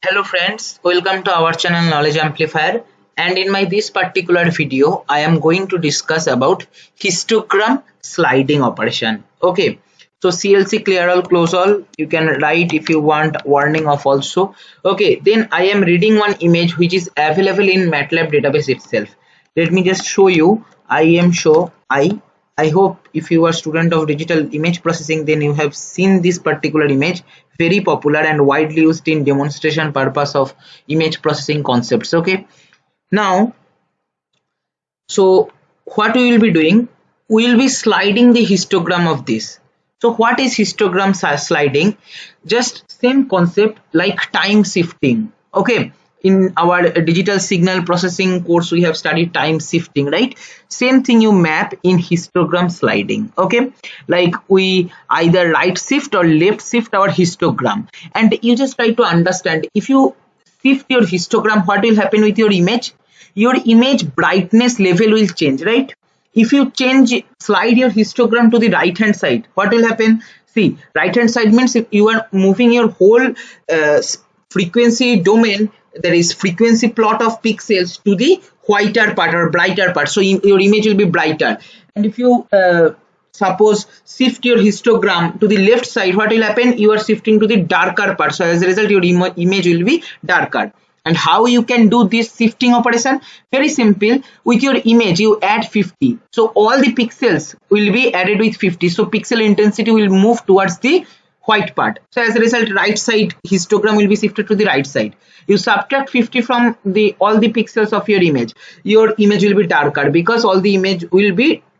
Hello friends, welcome to our channel Knowledge Amplifier, and in my this particular video I am going to discuss about histogram sliding operation. Okay, so CLC clear all close all, you can write if you want warning off also. Okay, then I am reading one image which is available in MATLAB database itself. Let me just show you. I hope if you are student of digital image processing, then you have seen this particular image, very popular and widely used in demonstration purpose of image processing concepts. Okay, now, so what we will be doing, we will be sliding the histogram of this. So what is histogram sliding? Just same concept like time shifting. Okay, in our digital signal processing course we have studied time shifting, right? Same thing you map in histogram sliding. Okay, like we either right shift or left shift our histogram, and you just try to understand, if you shift your histogram, what will happen with your image? Your image brightness level will change, right? If you slide your histogram to the right hand side, what will happen? See, right hand side means if you are moving your whole frequency domain, there is frequency plot of pixels, to the whiter part or brighter part, so your image will be brighter. And if you suppose shift your histogram to the left side, what will happen? You are shifting to the darker part, so as a result your image will be darker. And how you can do this shifting operation? Very simple. With your image you add 50, so all the pixels will be added with 50, so pixel intensity will move towards the white part, so as a result right side histogram will be shifted to the right side. You subtract 50 from all the pixels of your image will be darker, because all the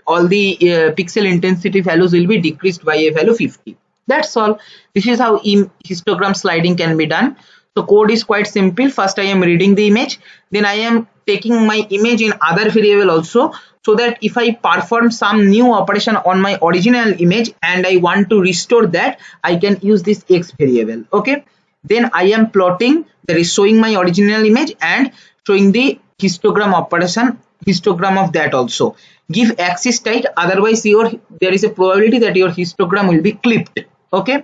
pixel intensity values will be decreased by a value 50. That's all. This is how histogram sliding can be done. So code is quite simple. First I am reading the image, then I am taking my image in other variable also, so that if I perform some new operation on my original image and I want to restore that, I can use this x variable. Okay, then I am plotting, that is showing my original image and showing the histogram operation, histogram of that also. Give axis tight, otherwise there is a probability that your histogram will be clipped. Okay,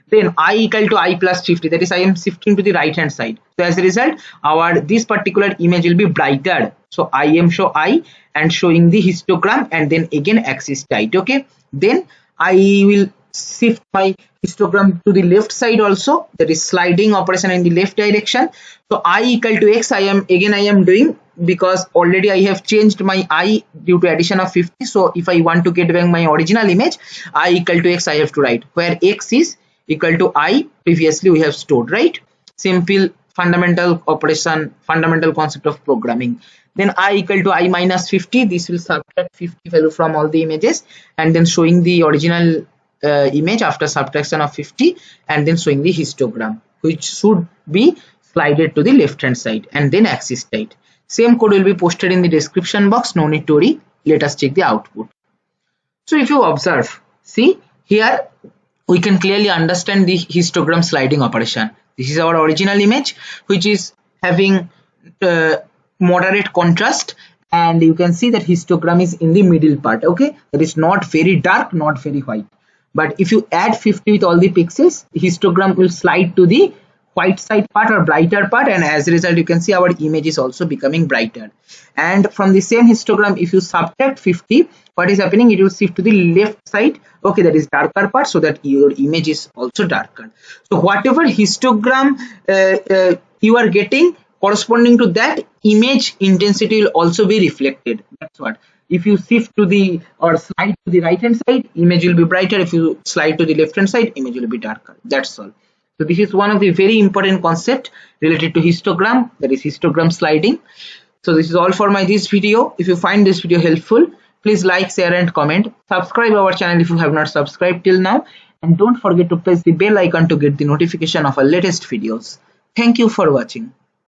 then I equal to I plus 50, that is I am shifting to the right hand side, so as a result this particular image will be brighter, so I am show I and showing the histogram and then again axis tight. Okay, then I will shift my histogram to the left side also, that is sliding operation in the left direction. So I equal to x, I am doing, because already I have changed my I due to addition of 50, so if I want to get back my original image, I equal to x I have to write, where x is equal to I previously we have stored, right? Simple fundamental operation, fundamental concept of programming. Then I equal to I minus 50, this will subtract 50 value from all the images and then showing the original image after subtraction of 50, and then showing the histogram, which should be slided to the left hand side and then axis tight. Same code will be posted in the description box, no need to worry. Let us check the output. So if you observe, see here we can clearly understand the histogram sliding operation. This is our original image, which is having moderate contrast, and you can see that histogram is in the middle part. Okay, that is not very dark, not very white. But if you add 50 with all the pixels, histogram will slide to the white side part or brighter part, and as a result you can see our image is also becoming brighter. And from the same histogram, if you subtract 50, what is happening? It will shift to the left side. Okay, that is darker part, so that your image is also darker. So whatever histogram you are getting, corresponding to that image intensity will also be reflected. That's what. If you shift to the or slide to the right hand side, image will be brighter. If you slide to the left hand side, image will be darker. That's all. So this is one of the very important concept related to histogram, that is histogram sliding. So this is all for this video. If you find this video helpful, please like, share and comment. Subscribe our channel if you have not subscribed till now, and don't forget to press the bell icon to get the notification of our latest videos. Thank you for watching.